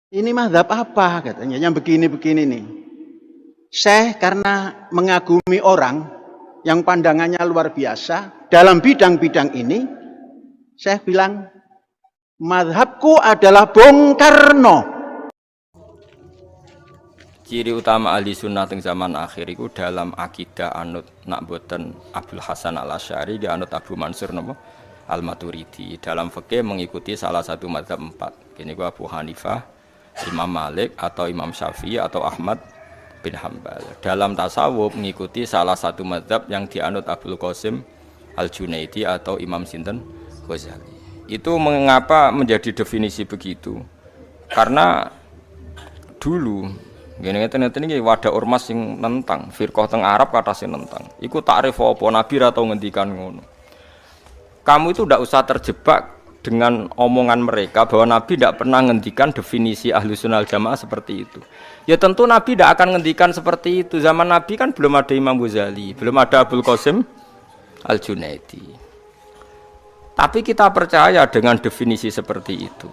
Ini mazhab apa katanya yang begini-begini nih. Syekh karena mengagumi orang yang pandangannya luar biasa dalam bidang-bidang ini, Syekh bilang mazhabku adalah Bung Karno. Ciri utama ahli sunnah teng zaman akhir itu dalam akidah anut nak boten Abdul Hasan al Asy'ari di anut Abu Mansur nopo al Maturidi. Dalam fikih mengikuti salah satu mazhab 4. Kini gua Abu Hanifah, Imam Malik atau Imam Syafi'i atau Ahmad bin Hambal. Dalam tasawuf mengikuti salah satu mazhab yang dianut Abdul Qasim al Junaidi atau Imam Sinten Ghazali. Itu mengapa menjadi definisi begitu? Karena dulu ngene-ngene iki wadah ormas sing nentang firqah teng Arab kata sing nentang. Iku takrif apa Nabi ra tau ngendikan ngono. Kamu itu ndak usah terjebak dengan omongan mereka bahwa Nabi tidak pernah ngendikan definisi Ahlussunnah Jamaah seperti itu. Ya tentu Nabi tidak akan ngendikan seperti itu. Zaman Nabi kan belum ada Imam Ghazali, belum ada Abdul Qasim al Junaidi. Tapi kita percaya dengan definisi seperti itu.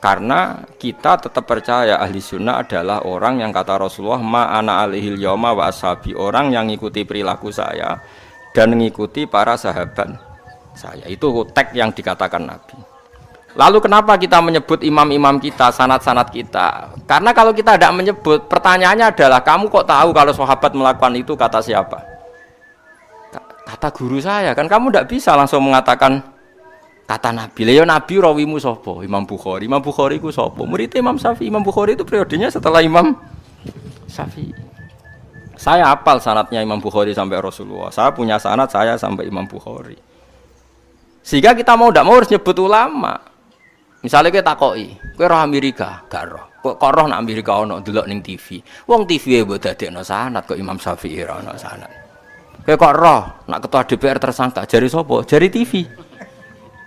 Karena kita tetap percaya ahli sunnah adalah orang yang kata Rasulullah ma ana alaihil yauma wa ashabi, orang yang mengikuti perilaku saya dan mengikuti para sahabat saya. Itu tag yang dikatakan Nabi. Lalu kenapa kita menyebut imam-imam kita, sanad-sanad kita? Karena kalau kita tidak menyebut, pertanyaannya adalah kamu kok tahu kalau sahabat melakukan itu kata siapa? Kata guru saya. Kan kamu tidak bisa langsung mengatakan kata Nabi. Lha Nabi rawimu sapa? Imam Bukhari. Imam Bukhari ku sapa? Muridnya Imam Syafi'i. Imam Bukhari itu periodenya setelah Imam Syafi'i. Saya hafal sanadnya Imam Bukhari sampai Rasulullah. Saya punya sanad saya sampai Imam Bukhari. Sehingga kita mau ndak mau harus nyebut ulama. Misalnya kita takoki, kowe roh Amerika, gak roh. Kok roh nang Amerika ono delok ning TV. Wong TV e mbok dadekno sanad kok Imam Syafi'i ora ono sanad. Kowe kok roh nak ketua DPR tersangka jari sapa? Jari TV.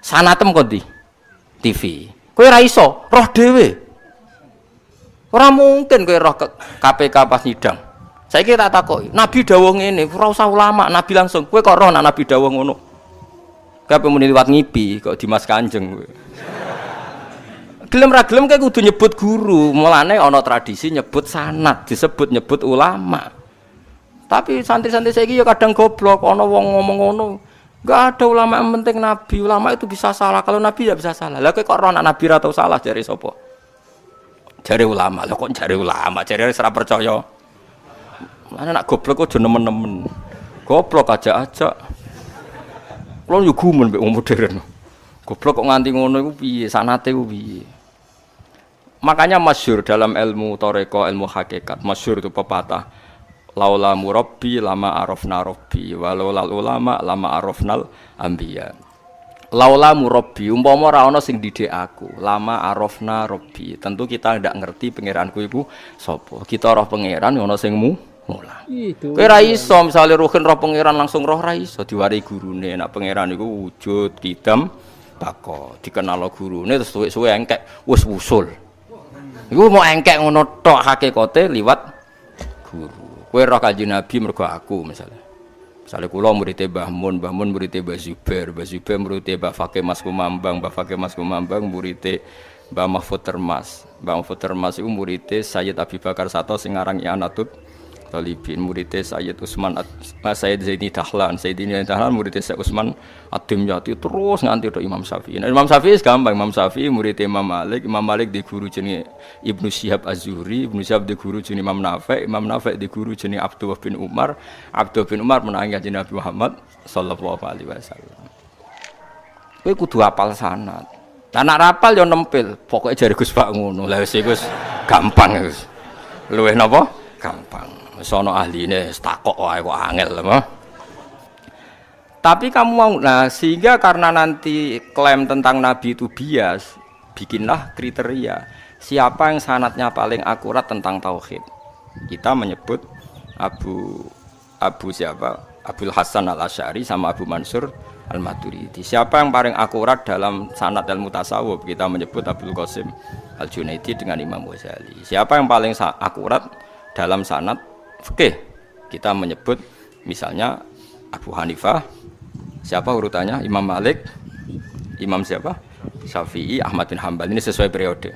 Sanatem kok di TV. Kowe ora iso roh dhewe. Ora mungkin kowe roh KPK pas sidang. Saiki tak takoki, Nabi dawuh ngene, ora usah ulama, Nabi langsung. Kowe kok roh nek Nabi dawuh ngono? Kowe muni liwat ngipi kok Dimas Kanjeng kowe. Gelem ra gelem kowe kudu nyebut guru. Mulane ana tradisi nyebut sanad, disebut nyebut ulama. Tapi santri-santri saiki ya kadang goblok, ana wong ngomong ngono. Enggak ada ulama yang penting Nabi. Ulama itu bisa salah. Kalau Nabi tidak bisa salah. Lah kok roh Nabi ra tau salah jare sapa? Jare ulama. Lah kok jare ulama? Jare ora percaya. Mana nak goblok kok aja nemen-nemen. Goblok aja-aja. Kulo yo gumun mbek wong modern. Goblok kok nganti ngono iku piye? Sanate ku piye? Makanya masyhur dalam ilmu thariqah, ilmu hakikat, masyhur itu pepatah laula murabbi lama arafna rabbi walau lal ulama lama arafnal anbiya. Laula murabbi umpama ora ana sing didik aku, lama arafna rabbi. Tentu kita ndak ngerti pangeranku iku sapa. Kita roh pangeran ana sing mulah. Kowe ra iso misale ruhin roh pangeran langsung roh ra iso diwari gurune. Nek pangeran iku wujud kidam bako dikenal gurune terus suwe-suwe engkek wis wusul. Iku mau engkek ngono tok hakikate liwat guru. Kowe roh Kanjeng Nabi mergo aku misalnya. Misalnya kula muridé Mbah Mun muridé Mbah Zubair muridé Mbah Fakih Mas Kumambang, Mbah Fakih Mas Kumambang muridé Mbah Mahfud Termas. Mbah Mahfud Termas iku muridé Sayyid Abi Bakar Sato sing aran I'anatul Talibin, muridé Sayyid Utsman Sayyid Zaini Dahlan, muridé Sayyid Utsman Ad-Dimyati terus nganti tok Imam Syafi'i. Nah, Imam Syafi'i gampang, Imam Syafi'i muridé Imam Malik di guru jenenge Ibnu Syihab Az-Zuhri, Ibnu Syihab di guru jenenge Imam Nafi' di guru jenenge Abdullah bin Umar menangi Kanjeng Nabi Muhammad sallallahu alaihi wasallam. Kowe kudu hafal sanad. Lah nek rapal yo nempel, pokoke jare Gus Pak ngono. Lah wis iku gampang wis. Luwih napa? Gampang. Wis ana ahline takok wae kok angel apa. Tapi kamu mau, nah sehingga karena nanti klaim tentang Nabi itu bias, bikinlah kriteria siapa yang sanadnya paling akurat tentang tauhid. Kita menyebut Abdul Hasan al Asy'ari sama Abu Mansur al Maturidi. Siapa yang paling akurat dalam sanad ilmu tasawuf? Kita menyebut Abdul Qasim al Junaidi dengan Imam Ghazali. Siapa yang paling akurat dalam sanad fikih? Kita menyebut misalnya Abu Hanifah. Siapa urutannya? Imam Malik, Imam siapa? Syafi'i, Ahmad bin Hambal. Ini sesuai periode.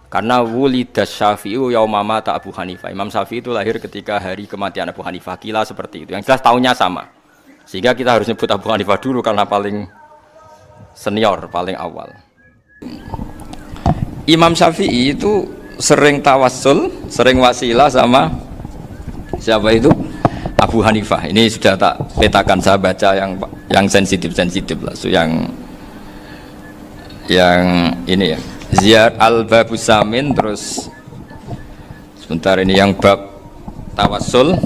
Karena wulidas Syafi'i yauma mata Abu Hanifah. Imam Syafi'i itu lahir ketika hari kematian Abu Hanifah. Kila seperti itu. Yang jelas tahunnya sama. Sehingga kita harus nyebut Abu Hanifah dulu karena paling senior, paling awal. Imam Syafi'i itu sering tawassul, sering wasilah sama siapa itu? Abu Hanifah. Ini sudah tak petakan, saya baca yang sensitif lah, so yang ini ya. Ziyad al-Babus Samin, terus sebentar ini yang bab tawassul.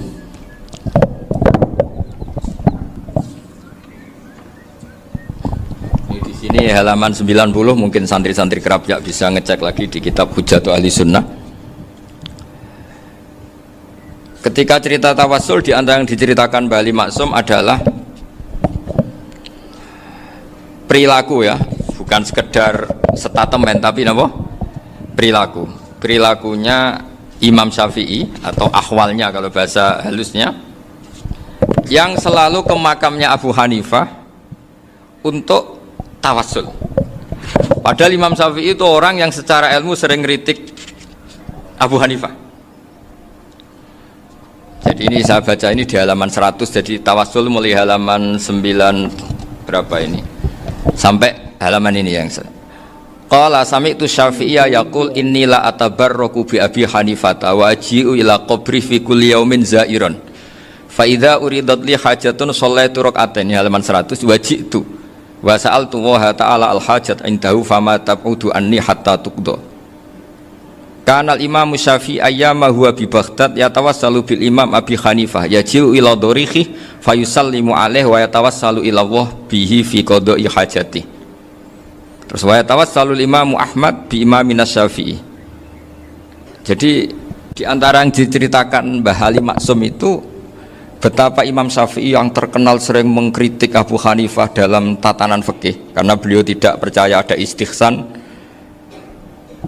Ini halaman 90, mungkin santri-santri Kerapjak bisa ngecek lagi di kitab Hujjatu Ahli Sunnah. Ketika cerita tawassul, di antara yang diceritakan Bali Maksum adalah perilaku ya, bukan sekedar statement tapi apa? Perilaku. Perilakunya Imam Syafi'i atau ahwalnya kalau bahasa halusnya, yang selalu ke makamnya Abu Hanifah untuk tawassul. Padahal Imam Syafi'i itu orang yang secara ilmu sering kritik Abu Hanifah. Jadi ini saya baca ini di halaman 100, jadi tawassul mulai halaman 9 berapa ini sampai halaman ini yang qala sami'tu Syafi'iyya yaqul inni la atabarraku bi Abi Hanifah wa aji'u ila qabri fi kulli yaumin za'iran fa idza uridat li hajatun shallaitu rak'atain, halaman 100, waji'tu wa sa'altu wa ta'ala al-hajat indahu fama tab'udu anni hatta tuqda. Kanal Imam Syafi'i ayyama huwa bi Baghdad yatawassalu bil Imam Abi Hanifah yaji'u ila dorihi fayusallimu alaihi wa yatawassalu ila Allah bihi fi qada'i hajati. Terus wa yatawassalu Imam Ahmad bi Imamina Syafi'i. Jadi di antara yang diceritakan Mbah Ali Maksum itu betapa Imam Syafi'i yang terkenal sering mengkritik Abu Hanifah dalam tatanan fikih karena beliau tidak percaya ada istihsan.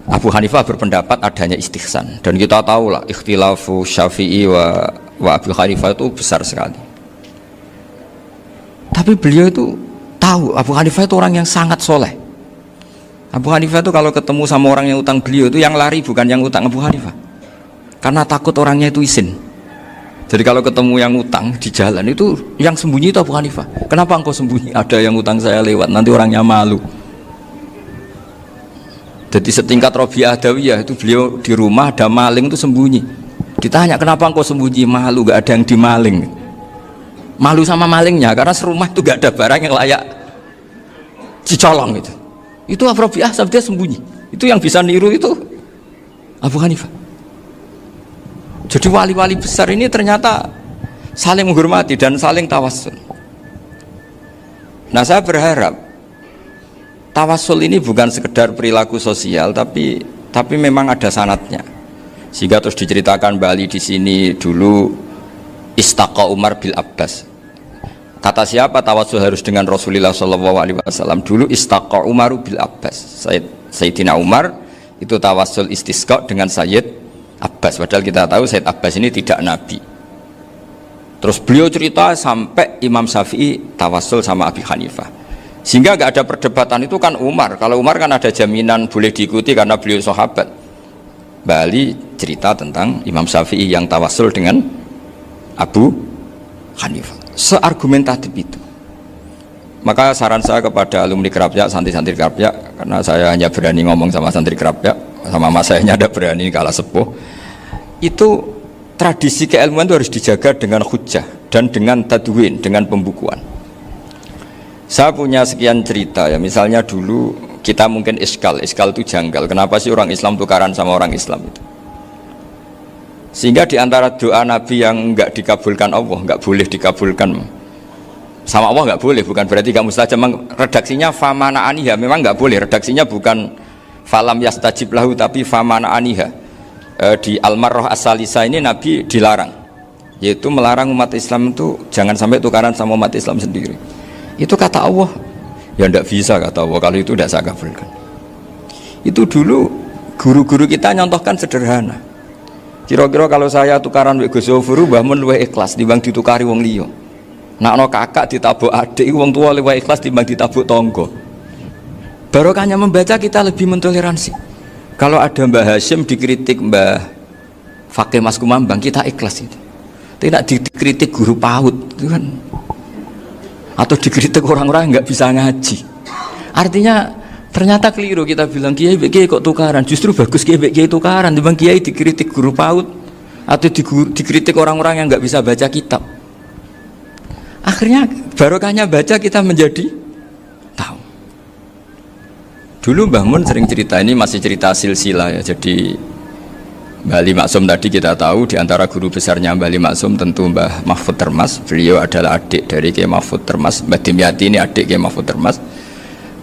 Abu Hanifah berpendapat adanya istihsan, dan kita tahu lah ikhtilafu Syafi'i wa Abu Hanifah itu besar sekali. Tapi beliau itu tahu Abu Hanifah itu orang yang sangat soleh. Abu Hanifah itu kalau ketemu sama orang yang utang beliau itu yang lari bukan yang utang Abu Hanifah, karena takut orangnya itu izin. Jadi kalau ketemu yang utang di jalan itu yang sembunyi itu Abu Hanifah. Kenapa engkau sembunyi? Ada yang utang saya lewat, nanti orangnya malu. Jadi setingkat Robi'ah Adawiyah itu beliau di rumah ada maling itu sembunyi. Ditanya kenapa engkau sembunyi? Malu, gak ada yang dimaling. Malu sama malingnya karena serumah itu gak ada barang yang layak dicolong itu. Itu Robi'ah sampai dia sembunyi. Itu yang bisa niru itu Abu Hanifah. Jadi wali-wali besar ini ternyata saling menghormati dan saling tawassul. Nah, saya berharap tawassul ini bukan sekedar perilaku sosial, tapi memang ada sanatnya. Sehingga terus diceritakan Bali di sini dulu istaqa Umar bil Abbas. Kata siapa tawassul harus dengan Rasulullah SAW? Dulu istaqa Umar bil Abbas. Sayyidina Umar itu tawassul istisqa dengan Sayyid Abbas, padahal kita tahu Sayyid Abbas ini tidak nabi. Terus beliau cerita sampai Imam Syafi'i tawassul sama Abi Hanifah, sehingga gak ada perdebatan itu kan Umar. Kalau Umar kan ada jaminan boleh diikuti karena beliau sahabat. Bali cerita tentang Imam Syafi'i yang tawassul dengan Abu Hanifah, seargumentatif itu. Maka saran saya kepada alumni Kerapjak, santri-santri Kerapjak, karena saya hanya berani ngomong sama santri Kerapjak, sama mas saya ada berani kalah sepuh, itu tradisi keilmuan itu harus dijaga dengan hujjah dan dengan tadwin, dengan pembukuan. Saya punya sekian cerita ya, misalnya dulu kita mungkin iskal itu janggal, kenapa sih orang Islam tukaran sama orang Islam itu? Sehingga diantara doa Nabi yang enggak dikabulkan Allah, enggak boleh dikabulkan sama Allah, enggak boleh, bukan berarti enggak mustajab. Redaksinya famana aniha, memang enggak boleh, redaksinya bukan falam yastajib lahu tapi famana aniha. Di Al-Marrah As-Salisa ini Nabi dilarang, yaitu melarang umat Islam itu jangan sampai tukaran sama umat Islam sendiri. Itu kata Allah, ya enggak bisa kata Allah, kalau itu enggak saya kabulkan. Itu dulu guru-guru kita nyontohkan sederhana. Kira-kira kalau saya tukaran wek Gus Zofuru mbah mun luwih ikhlas timbang ditukari wong liya. Nek ana kakak ditabuk adik wong tua luwih ikhlas timbang ditabuk tangga. Barokahnya membaca kita lebih mentoleransi. Kalau ada Mbah Hashim dikritik Mbah Fakih Mas Kumambang, kita ikhlas itu. Tidak dikritik guru PAUD itu kan, atau dikritik orang-orang yang nggak bisa ngaji. Artinya ternyata keliru kita bilang kiai kok tukaran. Justru bagus kiai tukaran. Dibanding kiai dikritik guru PAUD atau dikritik orang-orang yang nggak bisa baca kitab. Akhirnya barokahnya baca kita menjadi tahu. Dulu Mbah Mun sering cerita, ini masih cerita silsilah ya. Jadi Mbah Ali Maksum tadi kita tahu di antara guru besarnya Mbah Ali Maksum tentu Mbah Mahfud Termas. Beliau adalah adik dari Kiai Mahfud Termas. Mbah Dimyati ini adik Kiai Mahfud Termas.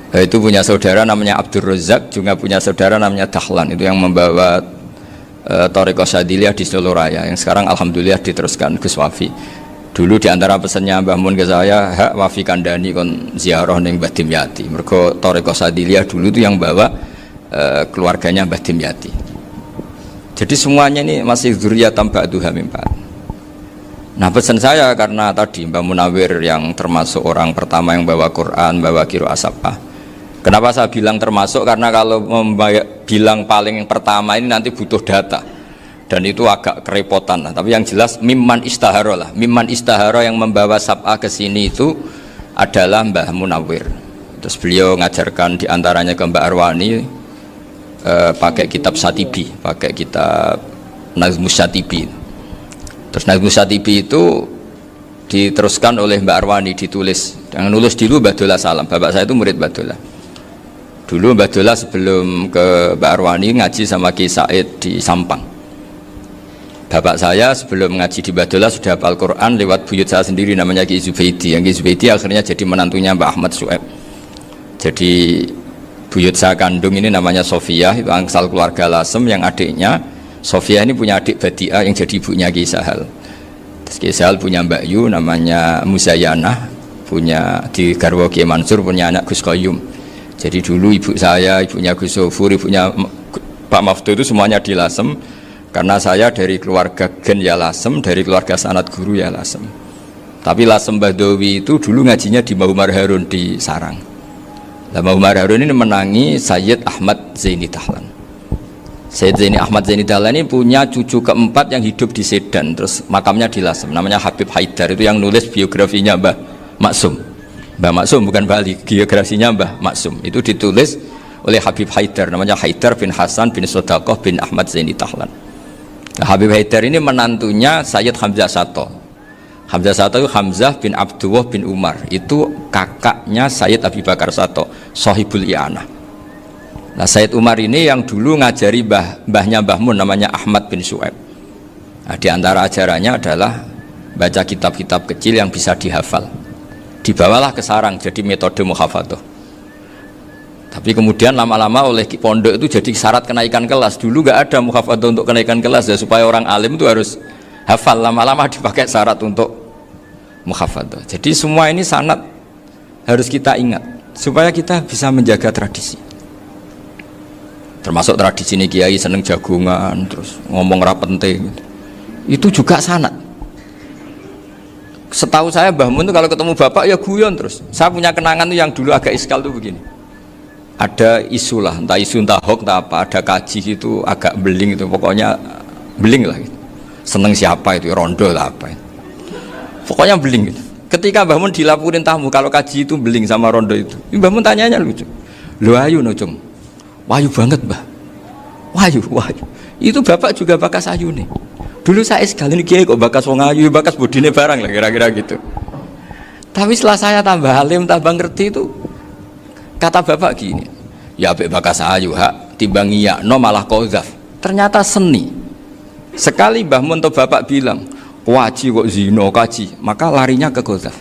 Itu punya saudara namanya Abdul Razak, juga punya saudara namanya Dahlan. Itu yang membawa Thariqah Syadziliyah di Solo Raya, yang sekarang alhamdulillah diteruskan Gus Wafi. Dulu di antara pesannya Mbah Mun ke saya, hak Wafi kandani kon ziarah ning Mbah Dimyati. Mergo Thariqah Syadziliyah dulu itu yang bawa keluarganya Mbah Dimyati. Jadi semuanya ini masih dzurriyyatan ba'duha min ba'd. Nah, pesan saya karena tadi Mbah Munawir yang termasuk orang pertama yang bawa Quran, bawa qiraah sab'ah. Kenapa saya bilang termasuk? Karena kalau bilang paling pertama ini nanti butuh data. Dan itu agak kerepotan lah. Tapi yang jelas mimman istahara lah. Mimman istahara yang membawa sab'ah ke sini itu adalah Mbah Munawir. Terus beliau ngajarkan diantaranya ke Mbak Arwani, pakai kitab Satibi, pakai kitab Nazmus Satibi. Terus Nazmus Satibi itu diteruskan oleh Mbak Arwani, ditulis. Yang nulis dulu Mbah Dola Salam. Bapak saya itu murid Mbah Dola. Dulu Mbah Dola sebelum ke Mbak Arwani ngaji sama Ki Said di Sampang. Bapak saya sebelum ngaji di Mbah Dola sudah hafal Quran lewat buyut saya sendiri namanya Ki Zubaidi. Yang Ki Zubaidi akhirnya jadi menantunya Mbak Ahmad Su'eb. Jadi buyut saya kandung ini namanya Sofia, itu angsal keluarga Lasem, yang adiknya Sofia ini punya adik Badi'ah yang jadi ibunya Ki Sahal. Terus Ki Sahal punya Mbak Yu namanya Muzayanah, punya di garwa Ki Mansur punya anak Gus Qayyum. Jadi dulu ibu saya, ibunya Gus Sofur, ibunya Pak Maftu itu semuanya di Lasem. Karena saya dari keluarga Gen ya Lasem, dari keluarga sanad guru ya Lasem. Tapi Lasem Badawi itu dulu ngajinya di Mbah Umar Harun di Sarang. Mbah Umar Harun ini menangi Sayyid Ahmad Zaini Dahlan. Sayyid Zaini Ahmad Zaini Dahlan ini punya cucu keempat yang hidup di Sedan, terus makamnya di Lasem, namanya Habib Haidar. Itu yang nulis biografinya Mbah Maksum. Mbah Maksum bukan Bali, biografinya Mbah Maksum. Itu ditulis oleh Habib Haidar, namanya Haidar bin Hasan bin Sodaqoh bin Ahmad Zaini Dahlan. Nah, Habib Haidar ini menantunya Sayyid Hamzah Sato. Hamzah Sato itu Hamzah bin Abdullah bin Umar, itu kakaknya Sayyid Abi Bakar Sato, Sohibul I'anah. Nah, Sayyid Umar ini yang dulu ngajari mbahnya Mbah Mun namanya Ahmad bin Su'eb. Nah, di antara ajarannya adalah baca kitab-kitab kecil yang bisa dihafal. Dibawalah ke sarang jadi metode muhafadzah. Tapi kemudian lama-lama oleh pondok itu jadi syarat kenaikan kelas. Dulu nggak ada muhafadzah untuk kenaikan kelas ya, supaya orang alim itu harus hafal. Lama-lama dipakai syarat untuk muhafadzah. Jadi semua ini sanad harus kita ingat supaya kita bisa menjaga tradisi. Termasuk tradisi ini kiai seneng jagungan, terus ngomong ra penting. Itu juga sanad. Setahu saya Mbah Mun itu kalau ketemu bapak ya guyon terus. Saya punya kenangan tuh yang dulu agak iskal tuh begini. Ada isu lah, entah isu entah hoax entah apa, ada kaji itu agak beling itu, pokoknya beling lah gitu. Seneng siapa itu, rondo lah apa itu. Pokoknya beling gitu. Ketika Mbah Mun dilaporin tamu kalau kaji itu beling sama rondo itu, Mbah Mun tanyanya lucu. Lho ayu no cung, wayu banget Mbah. Wayu. Itu bapak juga bakas ayu nih. Dulu saya sekali ini kiai kok bakas wong ayu, bakas bodine barang lah kira-kira gitu. Tapi setelah saya tambah alim, tambah ngerti itu, kata bapak gini, ya abek bakas ayu hak timbang iya no malah kozaf. Ternyata seni. Sekali Mbah Mun atau bapak bilang waji kok zino kaji, maka larinya ke kozaf.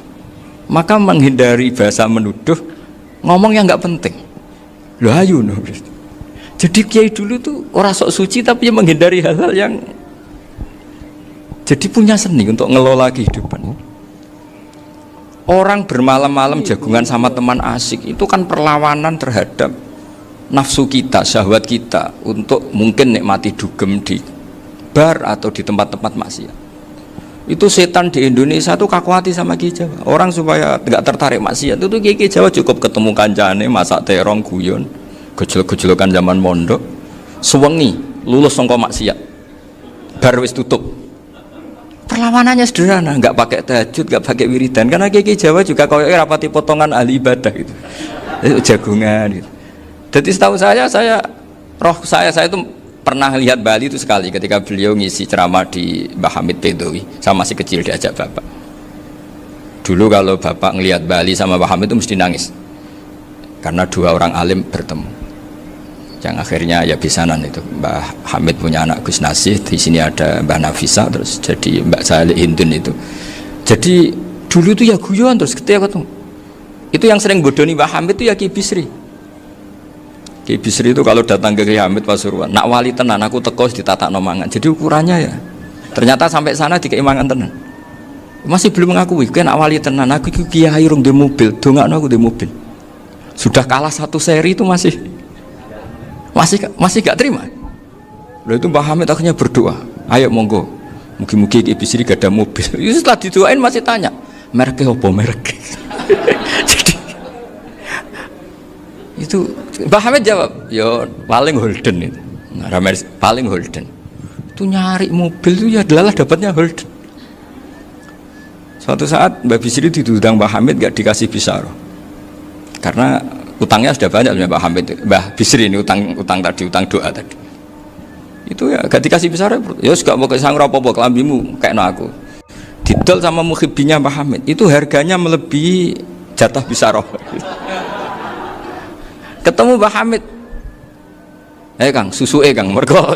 Maka menghindari bahasa menuduh, ngomong yang nggak penting. Loh ayu no. Jadi kiai dulu tuh orang sok suci tapi menghindari hal-hal yang jadi punya seni untuk ngelola kehidupan. Orang bermalam-malam jagungan sama teman asik itu kan perlawanan terhadap nafsu kita, syahwat kita untuk mungkin nikmati dugem di bar atau di tempat-tempat maksiat. Itu setan di Indonesia tuh kakuati sama Ki Jawa. Orang supaya nggak tertarik maksiat itu Ki Jawa cukup ketemu kancane masak terong guyon, gejol-gejolokan zaman mondok. Suwengi lulus sangka maksiat. Bar wis tutup. Perlawanannya sederhana, nggak pakai tahajud, nggak pakai wiridan. Karena kiai Jawa juga koyoknya rapati potongan ahli ibadah gitu. Jagungan gitu. Jadi setahu saya itu pernah lihat Bali itu sekali ketika beliau ngisi ceramah di Mbah Hamid Bedowi. Saya masih kecil diajak bapak. Dulu kalau bapak ngelihat Bali sama Mbah Hamid itu mesti nangis. Karena dua orang alim bertemu. Yang akhirnya ya bisanan itu Mbah Hamid punya anak Gus Nasih, di sini ada Mbah Nafisa, terus jadi Mbak Salih Hindun itu. Jadi dulu itu ya guyon terus ketika ketemu. Itu yang sering bodoni Mbah Hamid itu ya Ki Bisri. Ki Bisri itu kalau datang ke Ki Hamid Pasuruan, nak wali tenan aku teko ditata nomangan. Jadi ukurannya ya ternyata sampai sana di keimangan tenan. Masih belum mengakui, kan nak wali tenan aku kiai rung di mobil, dongakno aku di mobil. Sudah kalah satu seri itu masih gak terima. Lalu itu Mbah Hamid akhirnya berdoa, ayo monggo, mungkin Ki Bisri gak ada mobil. Itu setelah didoain masih tanya, mereknya apa merek? Jadi itu Mbah Hamid jawab, yo paling Holden itu, paling Holden. Itu nyari mobil itu ya adalah dapatnya Holden. Suatu saat Mbah Bisri diundang Mbah Hamid gak dikasih bisaroh, karena utangnya sudah banyak Mbah Hamid, Mbah Bisri ini utang doa tadi. Itu ya gak dikasih besar ya gak mau kesang apa-apa kelambimu kayak aku. Didol sama muhibbinya Mbah Hamid. Itu harganya melebihi jatah bisaroh. Ketemu Mbah Hamid. Kang, susu Kang, mergo.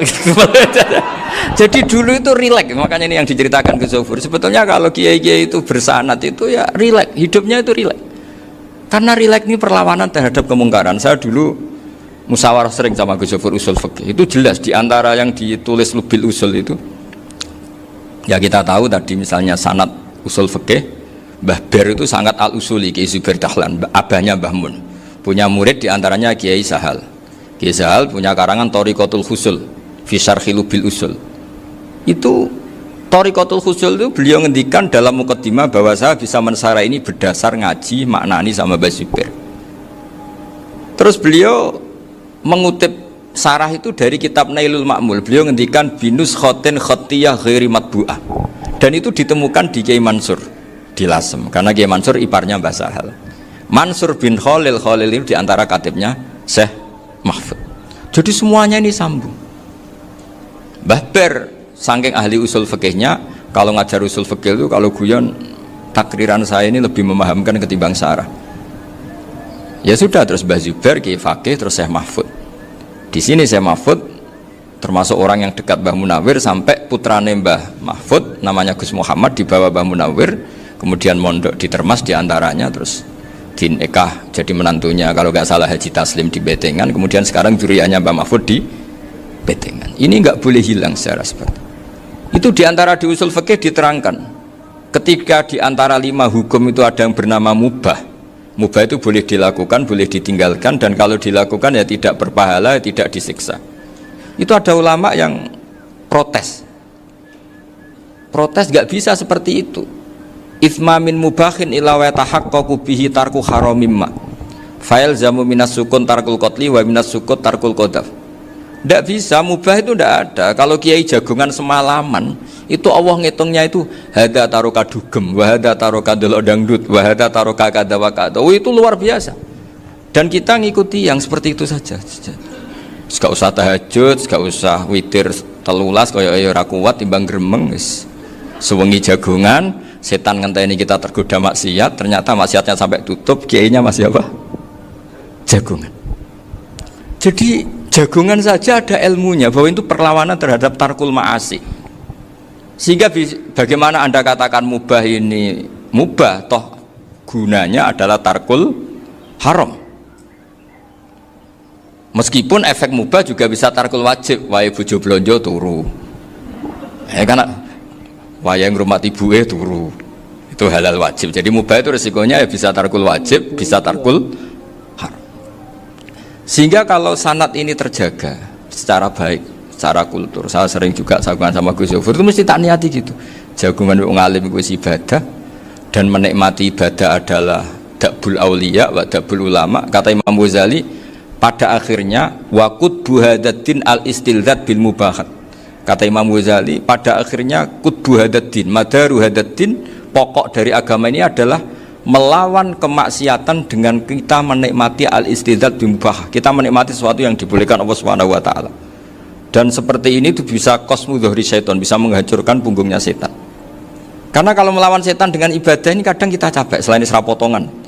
Jadi dulu itu rileks, makanya ini yang diceritakan ke Zofur. Sebetulnya kalau kiai-kiai itu bersanad itu ya rileks, hidupnya itu rileks. Karena rileks ini perlawanan terhadap kemungkaran. Saya dulu musyawarah sering sama Gus Zofur usul fikih. Itu jelas di antara yang ditulis Lubil Usul itu. Ya kita tahu tadi misalnya sanad usul fikih, Mbah Ber itu sangat al-usuli, Kiai Zubair Dahlan, abahnya Mbah Mun. Punya murid di antaranya Kiai Sahal. Kiai Sahal punya karangan Thariqatul Husul fi Syarhi Lubil Usul. Itu Thariqatul Husul itu beliau ngendikan dalam mukaddimah bahwa saya bisa mensarah ini berdasar ngaji maknani sama Mbah Zubair. Terus beliau mengutip sarah itu dari kitab Nailul Ma'mul. Beliau ngendikan binus khotin khotiyah ghairi matbu'ah. Dan itu ditemukan di Kiai Mansur di Lasem. Karena Kiai Mansur iparnya Mbah Sahal. Mansur bin Khalil itu diantara katibnya Syekh Mahfud. Jadi semuanya ini sambung. Mbah Ber saking ahli usul fikihnya, kalau ngajar usul fikih itu kalau guyon takriran saya ini lebih memahamkan ketimbang sarah. Ya sudah, terus Mbah Zubair Kiai Fakih, terus Syekh Mahfud. Di sini Syekh Mahfud termasuk orang yang dekat Mbah Munawir, sampai putrane Mbah Mahfud namanya Gus Muhammad dibawa Mbah Munawir, kemudian mondok di Termas diantaranya, terus dinikah jadi menantunya kalau nggak salah Haji Taslim di Betengan, kemudian sekarang juriannya Mbah Mahfud di Betengan. Ini nggak boleh hilang secara seperti itu. Diantara di usul fikih diterangkan, ketika diantara 5 hukum itu ada yang bernama mubah. Mubah itu boleh dilakukan, boleh ditinggalkan, dan kalau dilakukan ya tidak berpahala, tidak disiksa. Itu ada ulama yang protes nggak bisa seperti itu. Itsma min mubahin ila wa tahaqqaqu bihi tarku haramimma fa'il zamu minas sukun tarkul qatli wa minas sukut tarkul qadaf. Tidak bisa, mubah itu tidak ada. Kalau kiai jagungan semalaman itu Allah ngitungnya itu hada taroka dugem, wahada taroka delok dangdut, wahada taroka kada wakada. Oh, itu luar biasa. Dan kita ngikuti yang seperti itu saja. Gak usah tahajud, gak usah witir telulas kaya ora kuat timbang gremeng wis. Sewengi jagungan, setan ngenteni kita tergoda maksiat, ternyata maksiatnya sampai tutup, kiainya masih apa? Jagungan. Jadi jagungan saja ada ilmunya bahwa itu perlawanan terhadap tarkul ma'asi. Sehingga bagaimana Anda katakan mubah ini mubah, toh gunanya adalah tarkul haram. Meskipun efek mubah juga bisa tarkul wajib, wae bojo blonjo turu. Karena wae ngrumat ibuke turu. Itu halal wajib. Jadi mubah itu resikonya ya bisa tarkul wajib, bisa tarkul haram. Sehingga kalau sanad ini terjaga secara baik, secara kultur, saya sering juga saguan sama Gus Zofur itu mesti tak niati gitu. Jagungan wong alim iku ibadah, dan menikmati ibadah adalah dabul auliya wa dabul ulama. Kata Imam Ghazali, pada akhirnya waqud buhadatin al istilzat bil mubahat. Kata Imam Ghazali, pada akhirnya qutbu hadatin, madaru hadatin, pokok dari agama ini adalah melawan kemaksiatan dengan kita menikmati al istilzat bil mubah. Kita menikmati sesuatu yang dibolehkan Allah Subhanahu wa taala. Dan seperti ini itu bisa qasmu dhuhri syaitan, bisa menghancurkan punggungnya setan. Karena kalau melawan setan dengan ibadah ini kadang kita capek selain isra potongan.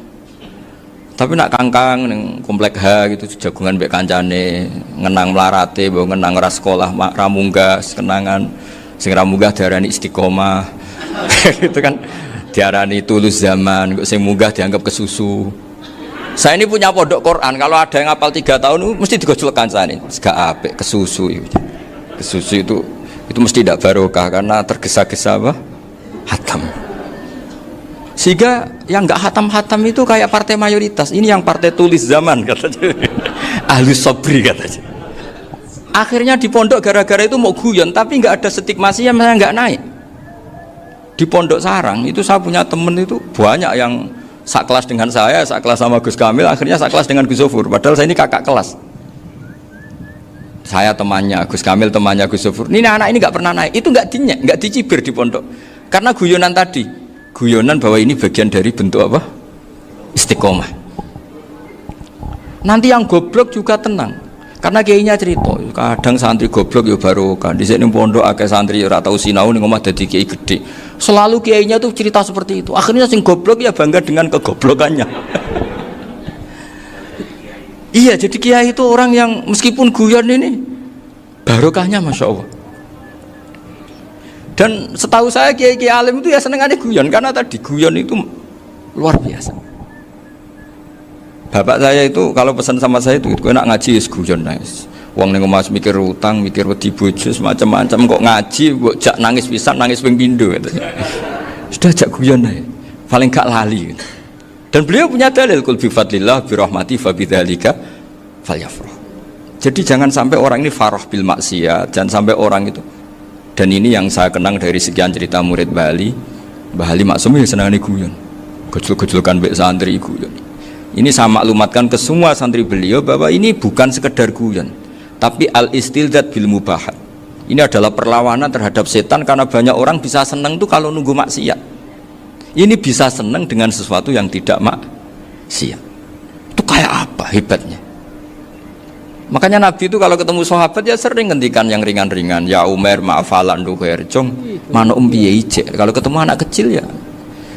Tapi nak kangkang neng komplek H gitu jagungan mbek kancane, ngenang melarate, mbok ngenang ora sekolah, ramunggah, kenangan sing ramunggah diarani istiqomah. Itu kan diarani tulus zaman, kok sing munggah dianggap kesusu. Saya ini punya pondok Quran, kalau ada yang hafal 3 tahun mesti digojlok kancane. Gak apik kesusu itu. Kesusu itu mesti tidak barokah karena tergesa-gesa apa? Hatam. Sehingga yang nggak hatam-hatam itu kayak partai mayoritas. Ini yang partai tulis zaman katanya. Ahlus sobri katanya. Akhirnya di pondok gara-gara itu mau guyon, tapi nggak ada stigmasi yang nggak naik. Di pondok sarang itu saya punya temen itu banyak yang sekelas dengan saya, sekelas sama Gus Kamil, akhirnya sekelas dengan Gus Sofur. Padahal saya ini kakak kelas. Saya temannya Gus Kamil, temannya Gus Sofur. Ini anak ini nggak pernah naik. Itu nggak dinyak, nggak dicibir di pondok. Karena guyonan tadi. Guyonan bahwa ini bagian dari bentuk apa? Istiqomah. Nanti yang goblok juga tenang. Karena kiainya cerita, kadang santri goblok ya barokah. Di sini pondok akeh santri ora tau sinau ning omah dadi kiai gede. Selalu kiainya tuh cerita seperti itu. Akhirnya sing goblok ya bangga dengan kegoblokannya. Iya, jadi kiai itu orang yang meskipun guyon ini barokahnya Masya Allah. Dan setahu saya kiai-kiai alim itu ya senengannya guyon, karena tadi guyon itu luar biasa. Bapak saya itu kalau pesan sama saya itu enak ngaji is guyon nangis. Wong ning omah mikir utang, mikir wedi bojo macam-macam, kok ngaji kok jak nangis pisan, nangis ping pindho gitu. Sudah jak guyon ae. Paling gak lali. Gitu. Dan beliau punya dalil kul bi fadlillah bi rahmati fa bidzalika falyafrah. Jadi jangan sampai orang ini farah bil maksiat, jangan sampai orang itu. Dan ini yang saya kenang dari sekian cerita murid Bali. Mbah Ali Maksum ya senangane guyon. Gojlok-gojlokan mbek santri guyon. Ini saya maklumatkan ke semua santri beliau bahwa ini bukan sekedar guyon, tapi al-istilzat bil mubahat. Ini adalah perlawanan terhadap setan karena banyak orang bisa senang tuh kalau nunggu maksiat. Ini bisa senang dengan sesuatu yang tidak maksiat. Itu kayak apa hebatnya? Makanya Nabi itu kalau ketemu sahabat ya sering ngendikan yang ringan-ringan. Ya Umar ma'afalan duher jong mana piye ije. Kalau ketemu anak kecil ya.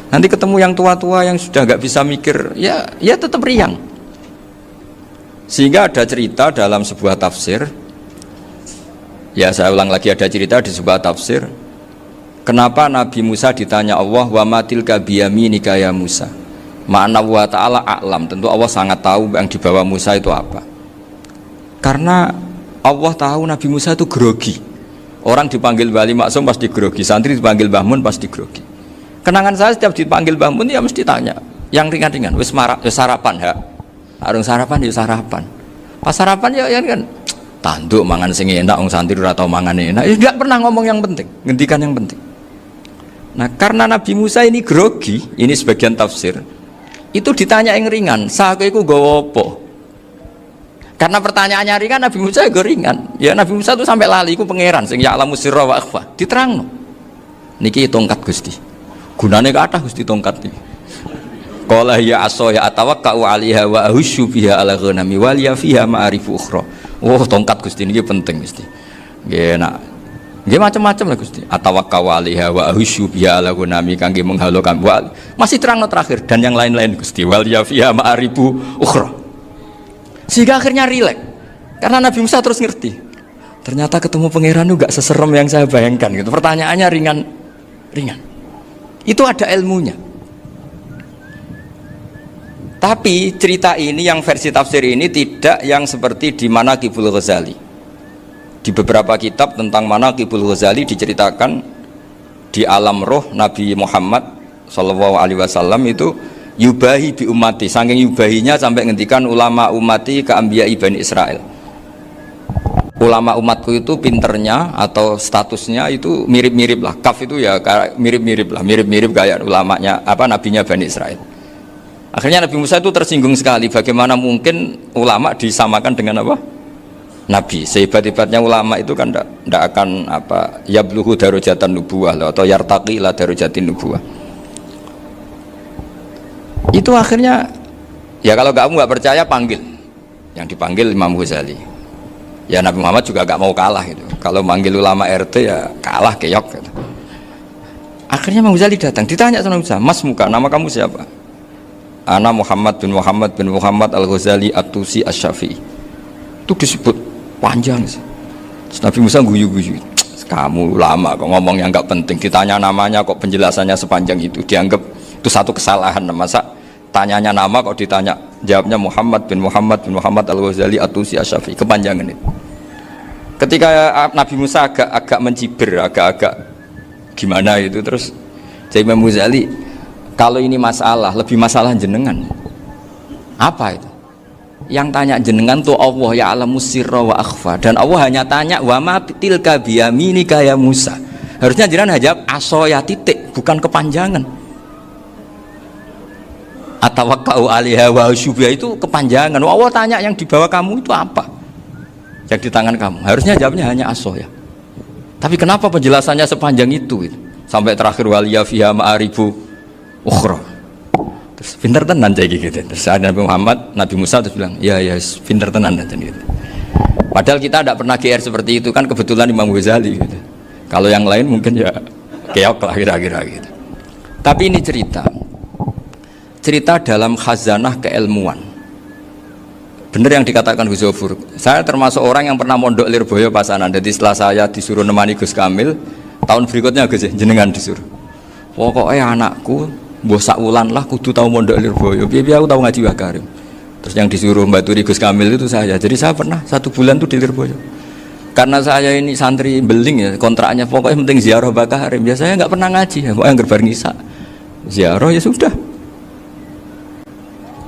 Nanti ketemu yang tua-tua yang sudah nggak bisa mikir ya tetap riang. Sehingga ada cerita dalam sebuah tafsir. Ya saya ulang lagi, ada cerita di sebuah tafsir. Kenapa Nabi Musa ditanya Allah wa matil kabiyaminika ya Musa. Ma'ana wa ta'ala a'lam. Tentu Allah sangat tahu yang dibawa Musa itu apa. Karena Allah tahu Nabi Musa itu grogi. Orang dipanggil Wali Maksum pasti grogi, santri dipanggil Mbah Mun pasti grogi. Kenangan saya setiap dipanggil Mbah Mun ya mesti tanya yang ringan-ringan, wis sarapan ha. Arung sarapan ya sarapan. Pas sarapan ya kan tanduk mangan sing enak, wong santri ora tau mangan enak. Ya enggak pernah ngomong yang penting, ngendikan yang penting. Nah, karena Nabi Musa ini grogi, ini sebagian tafsir. Itu ditanya yang ringan, "Sakowe iku nggawa apa?" Karena pertanyaannya ringan, Nabi Musa juga ringan. Ya Nabi Musa itu sampai lali, itu pangeran sing ya'lamu sirra wa akhfa. Diterangno. Niki tongkat Gusti. Gunane kathah Gusti tongkat iki. Qala ya aso ya atawakkau 'alaiha wa ahusyu biha 'ala ghanami wal ya fiha ma'arifu ukhra. Oh, tongkat Gusti niki penting Gusti. Nggih nak. Nggih macam-macam lah Gusti. Atawakkau 'alaiha wa ahusyu biha 'ala ghanami kangge menghalokan. Masih terangno terakhir dan yang lain-lain Gusti. Wal ya fiha ma'arifu ukhra. Sehingga akhirnya rileks karena Nabi Musa terus ngerti ternyata ketemu pangeran itu gak seserem yang saya bayangkan gitu. Pertanyaannya ringan itu ada ilmunya. Tapi cerita ini yang versi tafsir ini tidak yang seperti di Manaqibul Ghazali. Di beberapa kitab tentang Manaqibul Ghazali diceritakan di alam roh Nabi Muhammad SAW itu yubahi bi umati, saking yubahinya sampai ngendikan ulama umati ke anbiya Bani Israel. Ulama umatku itu pinternya atau statusnya itu mirip-mirip lah. Kaf itu ya mirip-mirip lah, mirip-mirip kayak ulamanya nabinya Bani Israel. Akhirnya Nabi Musa itu tersinggung sekali, bagaimana mungkin ulama disamakan dengan apa? Nabi. Sehebat-hebatnya ulama itu kan tidak akan apa yabluhu darajatan nubuwah atau yartaqi ila darajatin nubuwah. Itu akhirnya ya kalau kamu nggak percaya panggil. Yang dipanggil Imam Ghazali. Ya Nabi Muhammad juga nggak mau kalah gitu. Kalau manggil ulama RT ya kalah keok gitu. Akhirnya Imam Ghazali datang, ditanya sama Musa, "Mas muka, nama kamu siapa?" "Ana Muhammad bin Muhammad Al-Ghazali At-Tusi Asy-Syafi'i." Itu disebut panjang sih. Terus Nabi Musa guyu-guyu, "Kamu ulama kok ngomong yang nggak penting, ditanya namanya kok penjelasannya sepanjang itu, dianggap itu satu kesalahan. Masa tanyanya nama kok ditanya jawabnya Muhammad bin Muhammad Al-Ghazali At-Tusi Asy-Syafi'i, kepanjangan itu." Ketika Nabi Musa agak mencibir, agak gimana itu, terus jadi Imam Ghazali, kalau ini masalah, lebih masalah jenengan. Apa itu? Yang tanya jenengan tuh Allah ya alamu sirra wa akhfa, dan Allah hanya tanya wa ma tilka biyaminika ya Musa. Harusnya jenengan jawab asoya titik, bukan kepanjangan. Atawakkau alaiha wa syubha itu kepanjangan. Allah tanya yang di bawah kamu itu apa? Yang di tangan kamu. Harusnya jawabnya hanya asoya. Tapi kenapa penjelasannya sepanjang itu? Sampai terakhir waliya fiha ma'aribu ukhra. Terus pinter tenan kayak gitu. Terus ada Nabi Musa terus bilang, ya pinter tenan gitu. Padahal kita tidak pernah GR seperti itu kan, kebetulan Imam Ghazali gitu. Kalau yang lain mungkin ya keok lah kira-kira gitu. Tapi ini cerita dalam khazanah keilmuan. Bener yang dikatakan Gus Zofur. Saya termasuk orang yang pernah mondok Lirboyo Pasanan. Jadi setelah saya disuruh nemani Gus Kamil, tahun berikutnya Gus jenengan disuruh. Pokoknya anakku mbah sak wulan lah kudu tahu mondok Lirboyo. Piye aku tahu ngaji Wakarim. Terus yang disuruh mbaturi Gus Kamil itu saya. Jadi saya pernah 1 bulan tuh di Lirboyo. Karena saya ini santri beling ya, kontraknya pokoknya penting ziarah Bakarim. Biasanya nggak pernah ngaji ya, pokoknya gerbar ngisa. Ziarah ya sudah.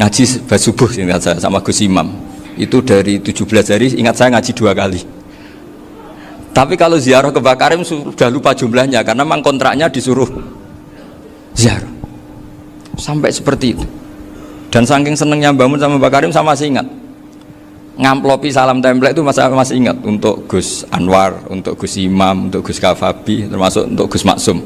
Ngaji subuh ingat saya sama Gus Imam itu dari 17 hari ingat saya ngaji 2 kali. Tapi kalau ziarah ke Bakarim sudah lupa jumlahnya karena memang kontraknya disuruh ziarah sampai seperti itu. Dan saking senengnya bangun sama Bakarim saya masih ingat ngamplopi salam template itu masih ingat untuk Gus Anwar, untuk Gus Imam, untuk Gus Kafabi, termasuk untuk Gus Maksum.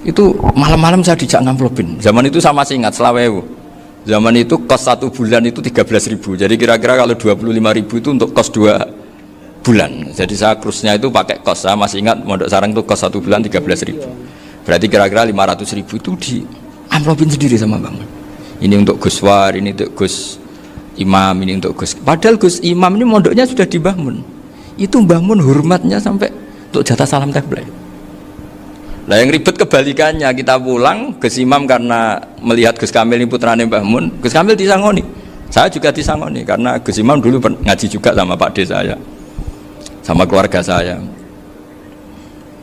Itu malam-malam saya dijak ngamplopin. Zaman itu saya masih ingat selawewu. Zaman itu kos 1 bulan itu 13.000. Jadi kira-kira kalau 25.000 itu untuk kos 2 bulan. Jadi saya krusnya itu pakai kos. Saya masih ingat Mondok Sarang itu kos 1 bulan 13.000. Berarti kira-kira 500.000 itu di amplopin sendiri sama Bang. Ini untuk Gus War, ini untuk Gus Imam, ini untuk Gus. Padahal Gus Imam ini mondoknya sudah dibangun. Itu bangun hormatnya sampai untuk jatah salam template. Nah yang ribet kebalikannya, kita pulang Gus Imam karena melihat Gus Kamil ini putrane Mbah Mun, Gus Kamil disangoni. Saya juga disangoni karena Gus Imam dulu ngaji juga sama Pak D saya, sama keluarga saya.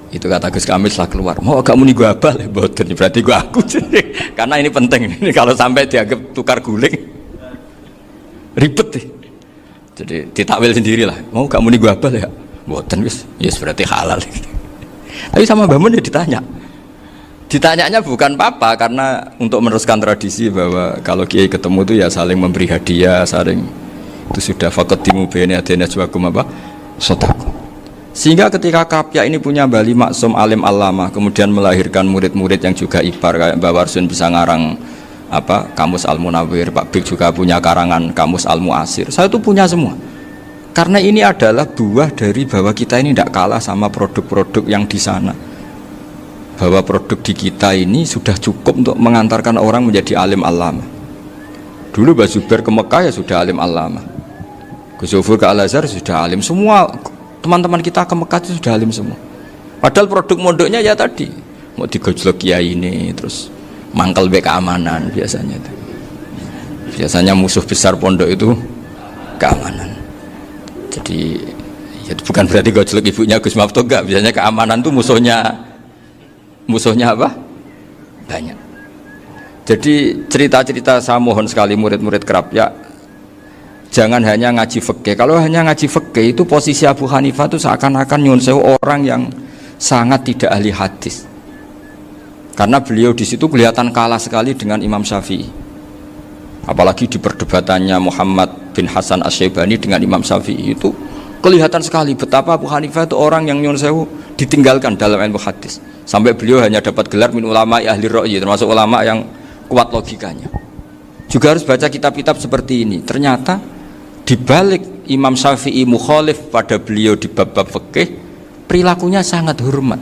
Itu kata Gus Kamil setelah keluar, mau agak muni gua abal ya, boten berarti gua aku. Karena ini penting, ini kalau sampai dianggap tukar guling, ribet deh. Jadi ditakwil sendirilah, mau gak muni gua abal ya, boten wis, yes berarti halal. Tapi sama Mbah Mun ya ditanya. Ditanyanya bukan apa karena untuk meneruskan tradisi bahwa kalau kiai ketemu itu ya saling memberi hadiah, saling itu sudah faqaddimu baina adina juakum apa? Sedekah. Sehingga ketika Kapya ini punya Bali Maksum alim alama, kemudian melahirkan murid-murid yang juga ibar kayak Mbah Warsun bisa ngarang apa? Kamus Al-Munawwir, Pak Bik juga punya karangan Kamus Al-Mu'asir. Saya itu punya semua. Karena ini adalah buah dari bahwa kita ini tidak kalah sama produk-produk yang di sana. Bahwa produk di kita ini sudah cukup untuk mengantarkan orang menjadi alim alama. Dulu Mbah Zubair ke Mekah ya sudah alim alama. Gus Zofur ke Al-Azhar sudah alim. Semua teman-teman kita ke Mekah itu sudah alim semua. Padahal produk mondoknya ya tadi mau digojlok kiai ini, terus mangkel be keamanan biasanya. Biasanya musuh besar pondok itu keamanan. Jadi ya bukan berarti gojlok ibunya Gus Maftuh enggak, biasanya keamanan tuh musuhnya apa? Banyak. Jadi cerita-cerita saya mohon sekali murid-murid Krapya jangan hanya ngaji fikih. Kalau hanya ngaji fikih itu posisi Abu Hanifah itu seakan-akan nyuwun sewu orang yang sangat tidak ahli hadis. Karena beliau di situ kelihatan kalah sekali dengan Imam Syafi'i. Apalagi di perdebatannya Muhammad bin Hasan Asy-Syaibani dengan Imam Syafi'i itu kelihatan sekali betapa Abu Hanifah itu orang yang nyuwun sewu ditinggalkan dalam ilmu hadis. Sampai beliau hanya dapat gelar min ulama ahli ra'yi, termasuk ulama yang kuat logikanya. Juga harus baca kitab-kitab seperti ini. Ternyata di balik Imam Syafi'i mukhalif pada beliau di bab-bab fikih, perilakunya sangat hormat.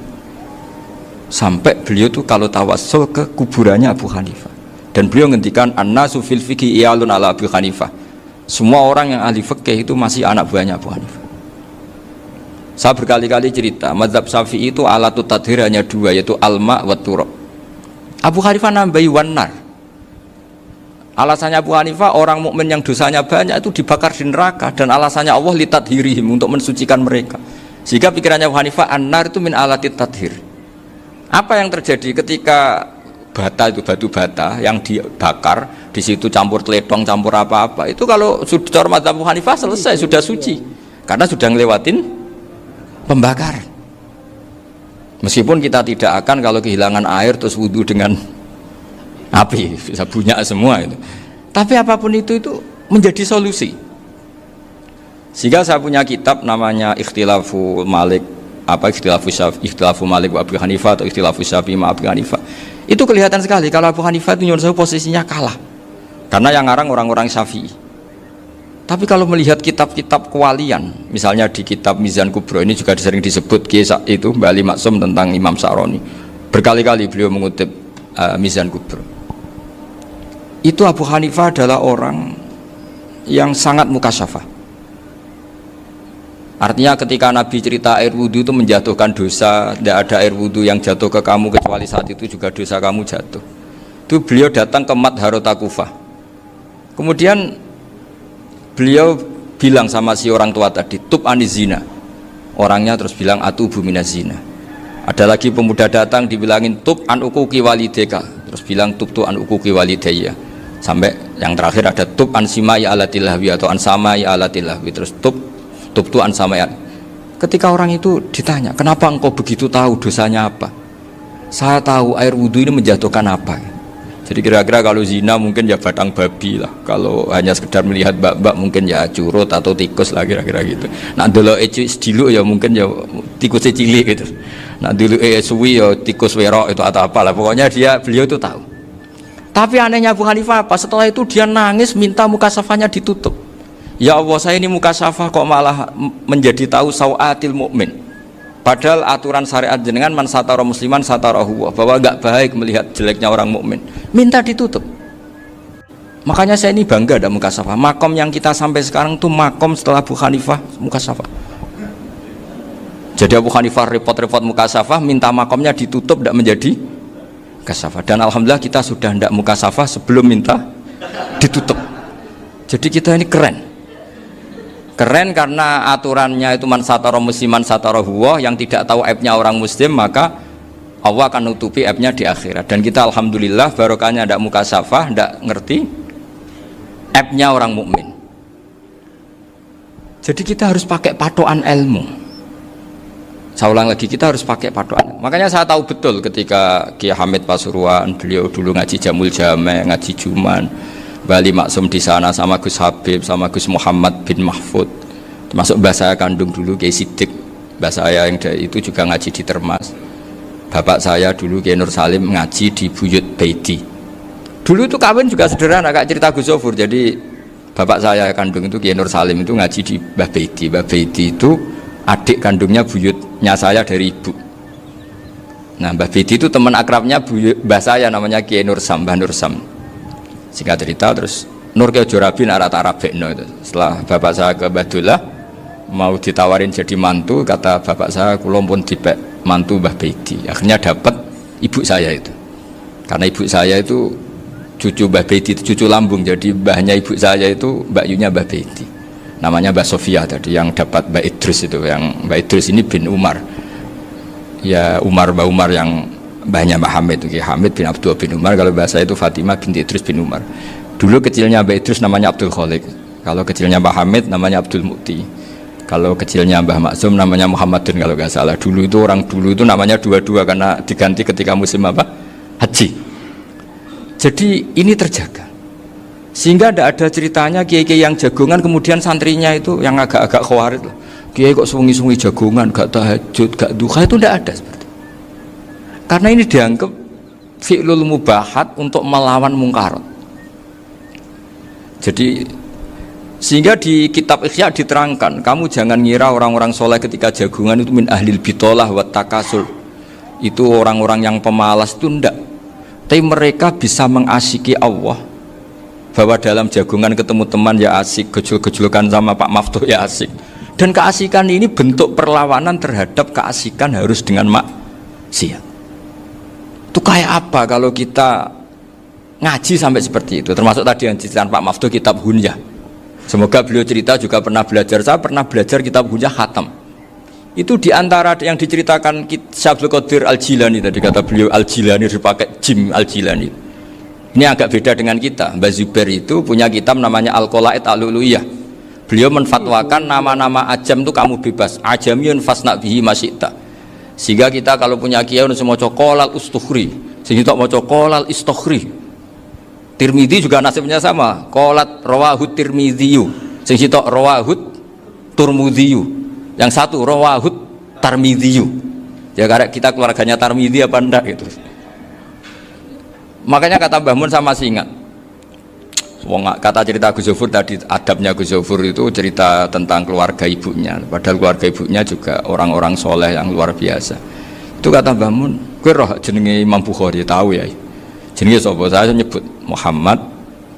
Sampai beliau tuh kalau tawassul ke kuburannya Abu Hanifah. Dan beliau ngendikan an-nasu fil fiqhi iyalun ala Abu Hanifah. Semua orang yang ahli fikih itu masih anak buahnya Abu Hanifah. Saya berkali-kali cerita, mazhab Syafi'i itu alatut tadhir hanya dua, yaitu al-ma' wa turab. Abu Hanifah nambahi wanar. Alasannya Abu Hanifah, orang mukmin yang dosanya banyak itu dibakar di neraka, dan alasannya Allah litadhirihim, untuk mensucikan mereka. Sehingga pikirannya Abu Hanifah, an-nar itu min alatit tadhir. Apa yang terjadi ketika bata itu batu bata yang dibakar, di situ campur teledong, campur apa-apa, itu kalau sudah mazhab Abu Hanifah selesai, sudah suci, karena sudah ngelewatin pembakaran. Meskipun kita tidak akan kalau kehilangan air terus wudhu dengan api, bisa bunyak semua itu. Tapi apapun itu menjadi solusi. Sehingga saya punya kitab namanya Ikhtilafu Malik, Ikhtilafu Malik wa Abu Hanifah atau Ikhtilafu Syafi'i ma Abu Hanifah. Itu kelihatan sekali kalau Abu Hanifah itu nyuruh posisinya kalah. Karena yang ngarang orang-orang Syafi'i. Tapi kalau melihat kitab-kitab kewalian, misalnya di kitab Mizan Kubro ini juga sering disebut itu Mbak Ali Maksum tentang Imam Sa'roni. Berkali-kali beliau mengutip Mizan Kubro. Itu Abu Hanifah adalah orang yang sangat mukasyafah. Artinya ketika Nabi cerita air wudhu itu menjatuhkan dosa, tidak ada air wudhu yang jatuh ke kamu kecuali saat itu juga dosa kamu jatuh. Itu beliau datang ke Madharota Kufah. Kemudian beliau bilang sama si orang tua tadi, tub anizina. Orangnya terus bilang atubu minazina. Ada lagi pemuda datang dibilangin tub an ukuki walideka, terus bilang tub tu an ukuki walidayya. Sampai yang terakhir ada tub an simai alatilahwi atau an samai alatilahwi, terus tub tu an samai. Ketika orang itu ditanya, kenapa engkau begitu tahu dosanya apa? Saya tahu air wudhu ini menjatuhkan apa. Jadi kira-kira kalau zina mungkin ya batang babi lah. Kalau hanya sekedar melihat bak-bak mungkin ya curut atau tikus lah kira-kira gitu. Nah dulu dulu ya mungkin ya tikus cilik gitu. Nah dulu suwi ya tikus werok itu atau apalah. Pokoknya beliau itu tahu. Tapi anehnya Abu Hanifah apa? Setelah itu dia nangis minta mukasafahnya ditutup. Ya Allah, saya ini mukasafah kok malah menjadi tahu sawatil mukmin. Padahal aturan syariat jenengan man satara musliman satarahu, bahwa enggak baik melihat jeleknya orang mukmin. Minta ditutup. Makanya saya ini bangga ada mukasafah. Makom yang kita sampai sekarang tuh makom setelah Abu Hanifah mukasafah. Jadi Abu Hanifah repot-repot mukasafah, minta makomnya ditutup, tidak menjadi mukasafah. Dan alhamdulillah kita sudah tidak mukasafah sebelum minta ditutup. Jadi kita ini keren. Keren karena aturannya itu man satara musliman satara huwa, yang tidak tahu aibnya orang muslim maka Allah akan nutupi aibnya di akhirat. Dan kita alhamdulillah barokahnya tidak mukasafah, tidak ngerti aibnya orang mukmin. Jadi kita harus pakai patokan ilmu. Saya ulang lagi, kita harus pakai patokan. Makanya saya tahu betul ketika Kiai Hamid Pasuruan, beliau dulu ngaji Jamul Jame, ngaji Juman, Bali Maksum di sana sama Gus Habib, sama Gus Muhammad bin Mahfud, termasuk mbah saya kandung dulu Kiai Sidik, mbah saya yang itu juga ngaji di Termas. Bapak saya dulu Kiai Nur Salim ngaji di Buyut Baiti. Dulu itu kawin juga sederhana, kayak cerita Gus Zofur. Jadi bapak saya kandung itu Kiai Nur Salim itu ngaji di Mbah Baiti. Mbah Baiti itu adik kandungnya buyutnya saya dari ibu. Nah Mbah Baiti itu teman akrabnya mbah saya namanya Kiai Nur Sam, Mbah Nur Sam. Singkat cerita terus Nur ke Jorabi arabekno itu. Setelah bapak saya ke Badullah mau ditawarin jadi mantu, kata bapak saya kula pun dipek mantu Mbah Baiti. Akhirnya dapat ibu saya itu. Karena ibu saya itu cucu Mbah Baiti, cucu lambung, jadi mbahnya ibu saya itu Mbak Yunya Mbah Baiti. Namanya Mbak Sofia tadi yang dapat Mbak Idris itu, yang Mbak Idris ini bin Umar. Ya Mbak Umar yang mbahnya Mbak Hamid, Hamid bin Abdul bin Umar. Kalau bahasa itu Fatimah binti Idris bin Umar. Dulu kecilnya Mbak Idris namanya Abdul Khalik. Kalau kecilnya Mbak Hamid namanya Abdul Mukti. Kalau kecilnya Mbah Maksum namanya Muhammadun kalau nggak salah. Dulu itu orang dulu itu namanya dua-dua karena diganti ketika musim apa? Haji. Jadi ini terjaga. Sehingga tidak ada ceritanya kiai-kiai yang jagongan kemudian santrinya itu yang agak-agak khawarit. Kiai kok sungi-sungi jagongan, gak tahajud, gak duha, itu tidak ada seperti itu. Karena ini dianggap fi'lul mubahat untuk melawan mungkarat. Jadi sehingga di kitab Ihya diterangkan, kamu jangan ngira orang-orang soleh ketika jagungan itu min ahlil bitolah wa takasul, itu orang-orang yang pemalas, itu enggak. Tapi mereka bisa mengasyiki Allah, bahwa dalam jagungan ketemu teman ya asik, gejol-gejolkan sama Pak Maftuh ya asik. Dan keasikan ini bentuk perlawanan terhadap keasikan harus dengan maksiat. Itu kayak apa kalau kita ngaji sampai seperti itu? Termasuk tadi yang diceritakan Pak Maftuh kitab Hunyah. Semoga beliau cerita juga pernah belajar. Saya pernah belajar kitab Hunyah khatam. Itu diantara yang diceritakan Syabdul Qadir Al-Jilani tadi, kata beliau Al-Jilani dipakai Jim Al-Jilani. Ini agak beda dengan kita. Mbah Zubair itu punya kitab namanya Al-Qolaid Al-Uluyah. Beliau menfatwakan nama-nama ajam itu kamu bebas. Ajamiyun fasna bihi masyita. Sehingga kita kalau punya kiai harus mau qolal ustukhri, sehingga mau qolal istukhri. Tirmidzi juga nasibnya sama, qolat rawahut Tirmidziyu, sing sitok rawahut Turmudziyu, yang satu rawahut Tarmidziyu. Ya karena kita keluarganya Tarmidzi apa enggak gitu. Makanya kata Mbah Mun sama masih ingat. Kata cerita Gus Zofur tadi, adabnya Gus Zofur itu cerita tentang keluarga ibunya, padahal keluarga ibunya juga orang-orang soleh yang luar biasa. Itu kata Mbah Mun, kowe roh jenenge Imam Bukhari tahu ya. Jenenge sapa? Saya nyebut Muhammad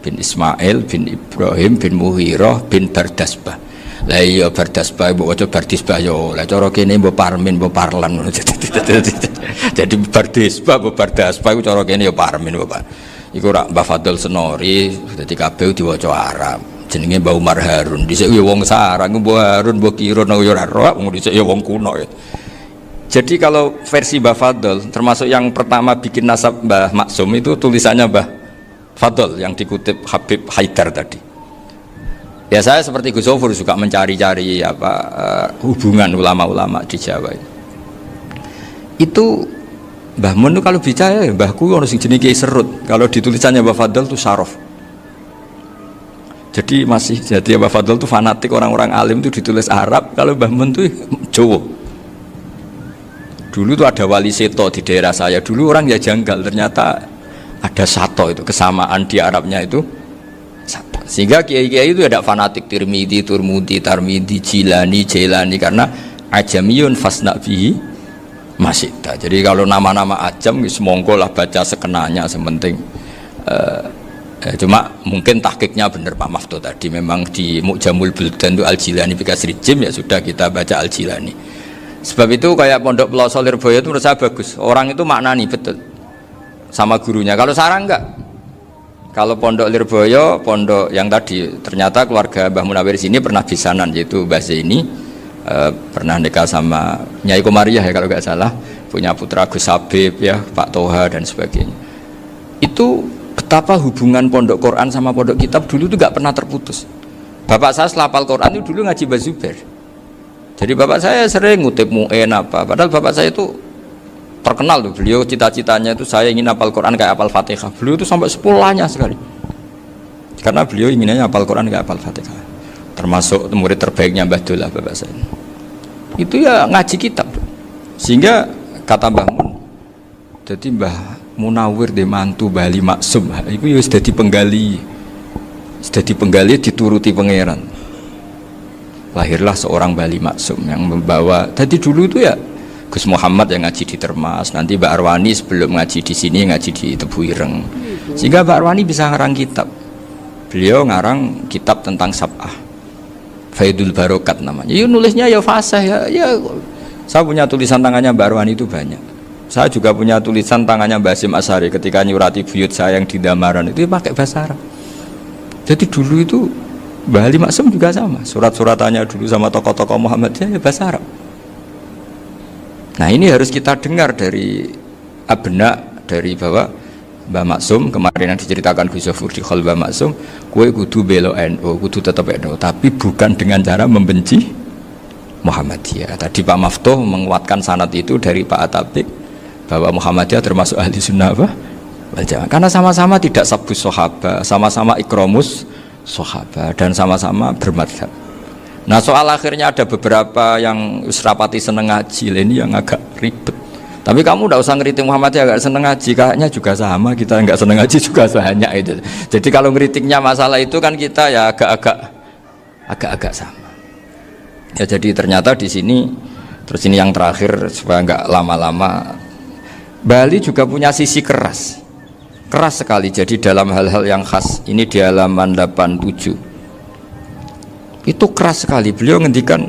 bin Ismail bin Ibrahim bin Muhirah bin Bardasbah. Lah iya Bardasbah mbok waca Bardisbah yo. Lah cara kene mbok Parmin mbok Parlan. Jadi Bardisbah mbok Bardasbah iku cara kene yo Parmin mbok. Iku rak Mbah Fadl Senori dadi kabeh diwaca Arab. Jenenge Mbah Umar Harun. Dhisik yo wong sarang Mbah Harun mbok kira yo ora roh, dhisik yo wong kuno. Jadi kalau versi Mbah Fadl, termasuk yang pertama bikin nasab Mbah Maksum itu tulisannya Mbah Fadl yang dikutip Habib Haidar tadi. Ya saya seperti Gus Zofur juga mencari-cari hubungan ulama-ulama di Jawa. Itu Mbah Mun itu kalau bicara Mbahku ono sing jenenge Kiai Serut. Kalau ditulisannya Mbah Fadl itu Syaraf. Jadi Mbah Fadl itu fanatik orang-orang alim itu ditulis Arab, kalau Mbah Mun itu Jawa. Dulu itu ada wali seto di daerah saya. Dulu orang ya janggal, ternyata ada sato itu, kesamaan di Arabnya itu sato. Sehingga kiai-kiai itu ada fanatik Tirmidzi, Turmudi, Tarmidzi, Jilani karena ajamiyun fasna bihi masyita. Jadi kalau nama-nama ajam semonggo lah baca sekenanya, sementing cuma mungkin tahqiqnya benar Pak Maftuh tadi, memang di Mu'jamul Buldan itu Al-Jilani bikasri jim, ya sudah kita baca Al-Jilani. Sebab itu kayak Pondok Pelosok Lirboyo itu menurut saya bagus. Orang itu maknani betul sama gurunya. Kalau sarang enggak. Kalau Pondok Lirboyo, pondok yang tadi ternyata keluarga Mbah Munawir sini pernah bisanan, yaitu Mbah Zaini pernah nikah sama Nyai Komariah ya kalau enggak salah, punya putra Gus Habib ya, Pak Toha dan sebagainya. Itu betapa hubungan pondok Quran sama pondok kitab dulu itu enggak pernah terputus. Bapak saya selapal Quran itu dulu ngaji Mbah Zubair. Jadi bapak saya sering ngutip mu'en apa, padahal bapak saya itu terkenal tuh, beliau cita-citanya itu saya ingin hafal Quran kayak hafal Fatihah. Beliau itu sampai sepulahnya sekali, karena beliau inginnya hafal Quran kayak hafal Fatihah. Termasuk murid terbaiknya Mbah Dullah bapak saya. Itu ya ngaji kitab. Sehingga kata Mbah Mun, jadi Mbah Munawir de mantu Bali Maksum, itu ya sudah dipenggali dituruti pangeran. Lahirlah seorang Bali Maksum yang membawa. Tadi dulu itu ya Gus Muhammad yang ngaji di Termas, nanti Mbak Arwani sebelum ngaji di sini ngaji di Tebu Ireng. Sehingga Mbak Arwani bisa ngarang kitab. Beliau ngarang kitab tentang Sab'ah, Faidul Barokat namanya. Ya nulisnya ya fasih ya. Saya punya tulisan tangannya Mbak Arwani itu banyak. Saya juga punya tulisan tangannya Mbak Hasyim Asy'ari ketika nyurati buyut saya yang di Damaran itu pakai bahasa Arab. Jadi dulu itu Mbah Ali Maksum juga sama, surat-suratannya dulu sama tokoh-tokoh Muhammadiyah ya bahasa Arab. Nah ini harus kita dengar dari abna, dari bahwa Mbah Maksum kemarin yang diceritakan Gus Zofur di Khol Mbah Maksum, kue kudu belo NU, kudu tetap NU, tapi bukan dengan cara membenci Muhammadiyah. Tadi Pak Maftuh menguatkan sanad itu dari Pak Atabik bahwa Muhammadiyah termasuk ahli sunnah wal jamaah. Karena sama-sama tidak sabus sahabat, sama-sama ikromus sahabat dan sama-sama bermadhab. Nah soal akhirnya ada beberapa yang rapati seneng ngaji, ini yang agak ribet. Tapi kamu tidak usah ngeritik Muhammadiyah agak seneng ngaji, kayaknya juga sama, kita nggak seneng ngaji juga banyak itu. Jadi kalau ngeritiknya masalah itu kan kita ya agak-agak sama. Ya jadi ternyata di sini, terus ini yang terakhir supaya nggak lama-lama, Bali juga punya sisi keras sekali. Jadi dalam hal-hal yang khas ini di halaman 87 itu keras sekali. Beliau ngendikan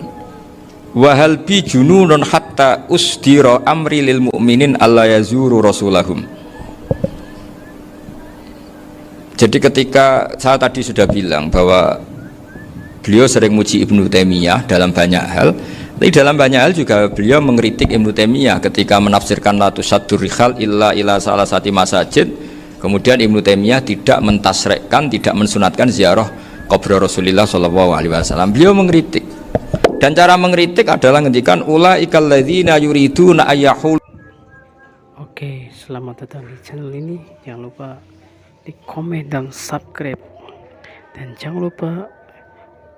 wahal bi jununun hatta usdira amri lil mu'minin alla yazuru rasulahum. Jadi ketika saya tadi sudah bilang bahwa beliau sering muji Ibnu Taimiyah dalam banyak hal, tapi dalam banyak hal juga beliau mengkritik Ibnu Taimiyah ketika menafsirkan la tusaddur rihal illa ila salasati masajid. Kemudian Ibnu Taimiyah tidak mentasrekkan, tidak mensunatkan ziarah kubur Rasulullah SAW. Beliau mengkritik, dan cara mengkritik adalah ngendikan ulaikal ladzina yuriduna ayyahul. Oke, selamat datang di channel ini. Jangan lupa di komen dan subscribe, dan jangan lupa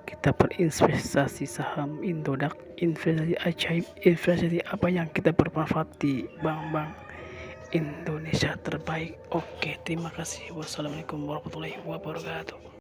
kita berinvestasi saham Indodax, investasi ajaib, investasi apa yang kita bermanfaat di bank-bank Indonesia terbaik. Oke, terima kasih. Wassalamualaikum warahmatullahi wabarakatuh.